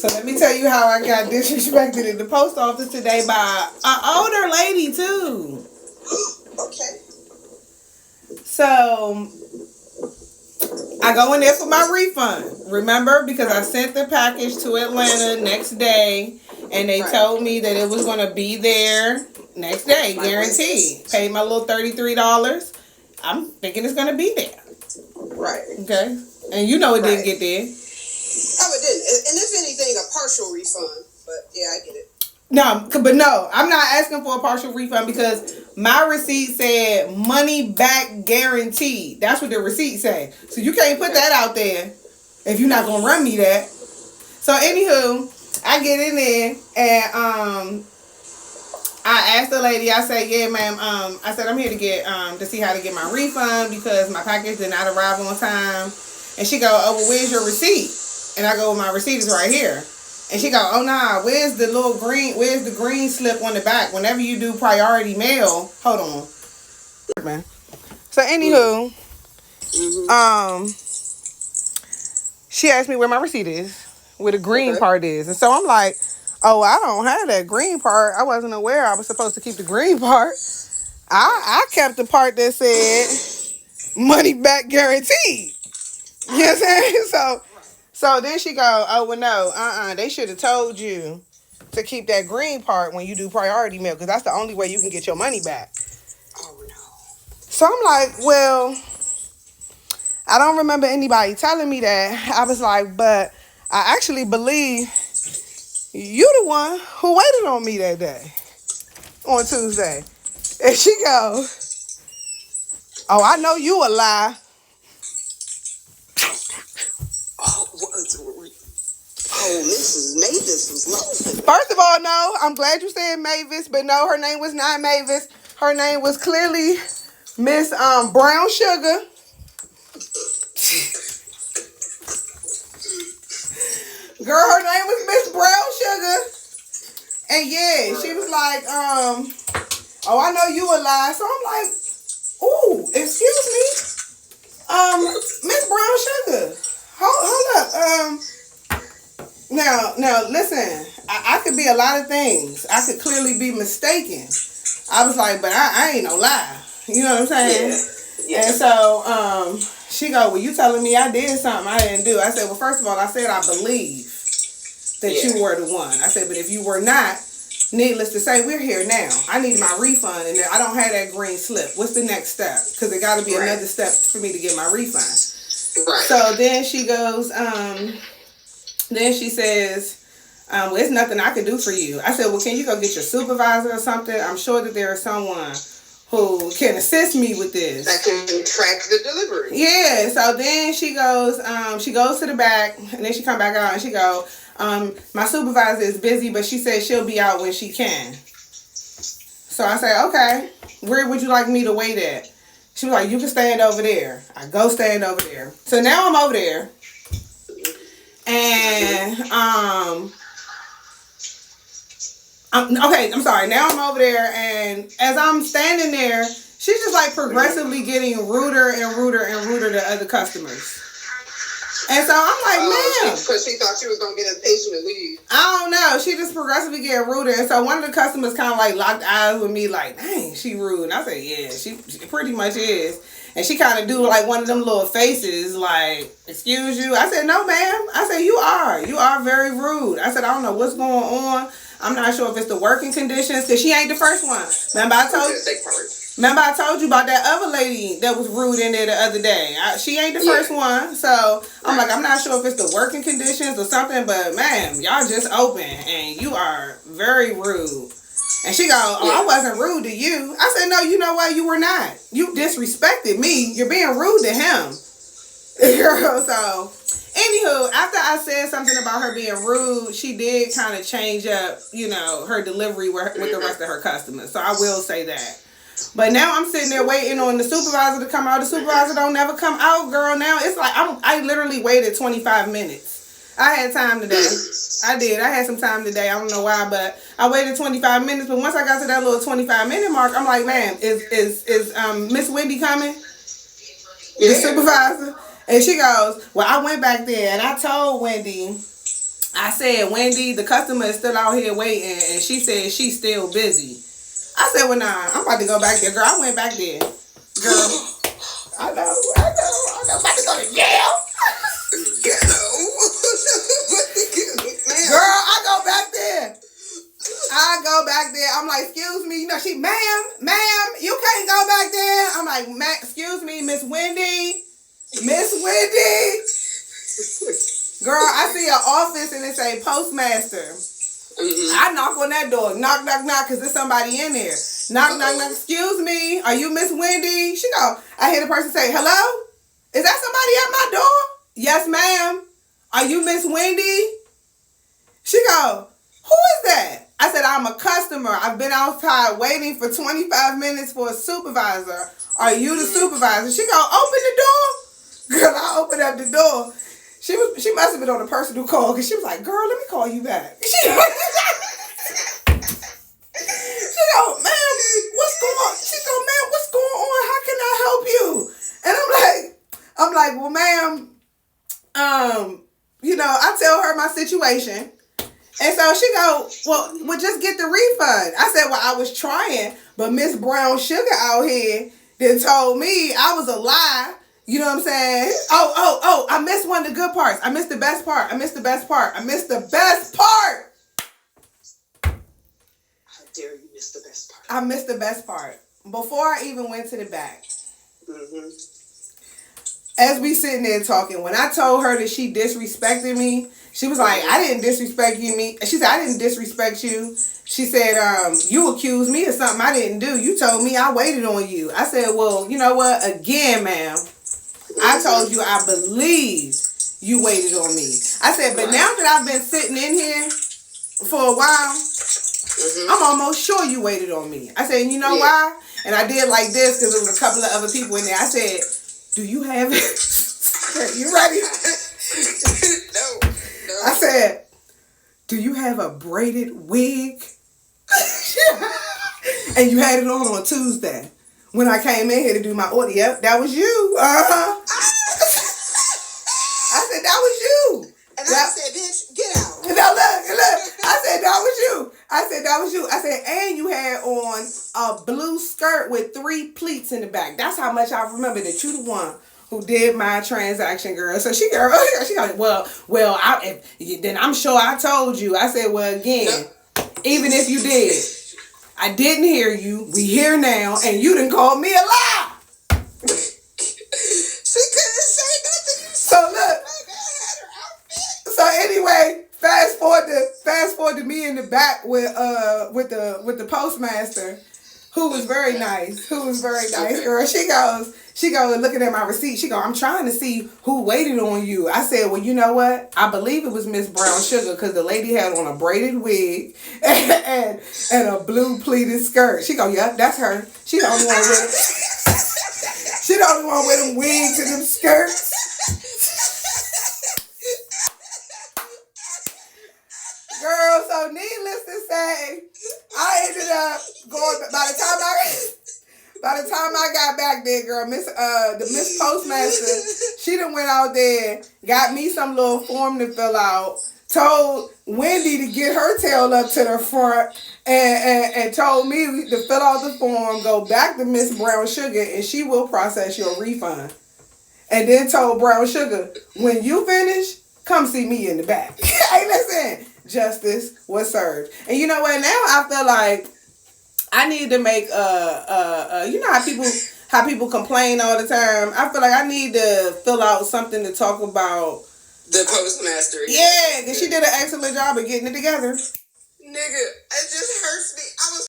So let me tell you how I got disrespected in the post office today by an older lady too. Okay. So I go in there for my refund. Remember, because I sent the package to Atlanta next day, and they told me that it was going to be there next day, guaranteed. Paid my little $33. I'm thinking it's going to be there. Right. Okay. And you know it didn't get there. Oh, it didn't. And if anything, a partial refund. But yeah, I get it. No, I'm not asking for a partial refund because my receipt said money back guaranteed. That's what the receipt said. So you can't put that out there if you're not gonna run me that. So anywho, I get in there and I asked the lady, I said, yeah, ma'am, I said I'm here to get to see how to get my refund because my package did not arrive on time. And she go, oh, well, where's your receipt? And I go, well, my receipt is right here. And she go, oh nah, where's the green slip on the back? Whenever you do priority mail, hold on. Man. So anywho, she asked me where my receipt is, where the green part is. And so I'm like, oh, I don't have that green part. I wasn't aware I was supposed to keep the green part. I kept the part that said money back guaranteed. You know what I'm saying? So then she go, oh, well, no, they should have told you to keep that green part when you do priority mail because that's the only way you can get your money back. Oh, no. So I'm like, well, I don't remember anybody telling me that. I was like, but I actually believe you the one who waited on me that day on Tuesday. And she go, oh, I know you a lie. Oh, Mrs. Mavis was low. First of all, no, I'm glad you said Mavis, but no, her name was not Mavis. Her name was clearly Miss Brown Sugar. Girl, her name was Miss Brown Sugar. And yeah, she was like, oh, I know you a lie. So I'm like, ooh, excuse me, Miss Brown Sugar. Hold up. Now, listen, I could be a lot of things. I could clearly be mistaken. I was like, but I ain't no lie. You know what I'm saying? Yeah. And so she go, well, you telling me I did something I didn't do. I said, well, first of all, I said I believe that you were the one. I said, but if you were not, needless to say, we're here now. I need my refund, and I don't have that green slip. What's the next step? Because there got to be another step for me to get my refund. Right. So then she goes, then she says, well, it's nothing I can do for you. I said, well, can you go get your supervisor or something? I'm sure that there is someone who can assist me with this. That can track the delivery. Yeah. So then she goes to the back, and then she come back out, and she go, my supervisor is busy, but she said she'll be out when she can. So I say, okay, where would you like me to wait at? She was like, you can stand over there. I go stand over there. So now I'm over there. And I'm sorry. Now I'm over there, and as I'm standing there, she's just like progressively getting ruder and ruder and ruder to other customers. And so I'm like, man, because she thought she was gonna get impatient and leave. I don't know. She just progressively getting ruder, and so one of the customers kind of like locked eyes with me, like, dang, she rude. And I said, yeah, she pretty much is. And she kind of do like one of them little faces, like, excuse you. I said, no, ma'am. I said, you are very rude. I said, I don't know what's going on. I'm not sure if it's the working conditions, because she ain't the first one. Remember I told you about that other lady that was rude in there the other day. She ain't the first one. So I'm like, I'm not sure if it's the working conditions or something, but ma'am, y'all just open and you are very rude. And she go, oh, I wasn't rude to you. I said, no, you know what? You were not. You disrespected me. You're being rude to him. Girl, so anywho, after I said something about her being rude, she did kind of change up, her delivery with the rest of her customers. So I will say that. But now I'm sitting there waiting on the supervisor to come out. The supervisor don't never come out, girl. Now it's like I literally waited 25 minutes. I had time today. I did. I had some time today. I don't know why, but I waited 25 minutes. But once I got to that little 25-minute mark, I'm like, man, is Miss Wendy coming? The supervisor? And she goes, well, I went back there and I told Wendy I said, Wendy, the customer is still out here waiting, and she said she's still busy. I said, well, nah, I'm about to go back there. Girl, I went back there. Girl, I know. I'm about to go to jail. Girl, I go back there. I'm like, excuse me. You know, ma'am, you can't go back there. I'm like, excuse me, Miss Wendy. Girl, I see an office and it say postmaster. I knock on that door. Knock, because there's somebody in there. Knock. Excuse me, are you Miss Wendy? She go, I hear the person say, hello? Is that somebody at my door? Yes, ma'am. Are you Miss Wendy? She go, who is that? I said, I'm a customer. I've been outside waiting for 25 minutes for a supervisor. Are you the supervisor? She go, open the door. Girl, I opened up the door. She must have been on a personal call because she was like, girl, let me call you back. She go, ma'am, what's going on? She go, ma'am, what's going on? How can I help you? And I'm like, well, ma'am, I tell her my situation. And so she go, well, just get the refund. I said, well, I was trying, but Miss Brown Sugar out here then told me I was a lie. You know what I'm saying? Oh, I missed one of the good parts. I missed the best part. How dare you miss the best part? I missed the best part. Before I even went to the back. Mm-hmm. As we sitting there talking, when I told her that she disrespected me, she was like, I didn't disrespect you. She said, I didn't disrespect you. She said, you accused me of something I didn't do. You told me I waited on you. I said, well, you know what? Again, ma'am, I told you I believed you waited on me. I said, but now that I've been sitting in here for a while, I'm almost sure you waited on me. I said, you know why? And I did like this because there was a couple of other people in there. I said, do you have it? You ready? No. I said, do you have a braided wig? And you had it on Tuesday when I came in here to do my order. Yep, that was you. I said, that was you. And I said, bitch, get out. Now look. I said, that was you. I said, and you had on a blue skirt with 3 pleats in the back. That's how much I remember that you the one who did my transaction, girl. So she got, well, then I'm sure I told you. I said, well, again, even if you did, I didn't hear you. We here now, and you done called me a lie. She couldn't say nothing. So look. So anyway, fast forward to me in the back with the postmaster, who was very nice. Girl. She goes looking at my receipt. She goes, I'm trying to see who waited on you. I said, well, you know what? I believe it was Miss Brown Sugar because the lady had on a braided wig and a blue pleated skirt. She goes, yeah, that's her. She the only one with them wigs and them skirts. Girl, so needless to say, I ended up going. By the time I got back there, girl, the Miss Postmaster, she done went out there, got me some little form to fill out, told Wendy to get her tail up to the front, and told me to fill out the form, go back to Miss Brown Sugar, and she will process your refund. And then told Brown Sugar, when you finish, come see me in the back. Hey, listen. Justice was served. And you know what? Now I feel like I need to make you know how people complain all the time. I feel like I need to fill out something to talk about the postmaster. Yeah, because she did an excellent job of getting it together. Nigga, it just hurts me. I was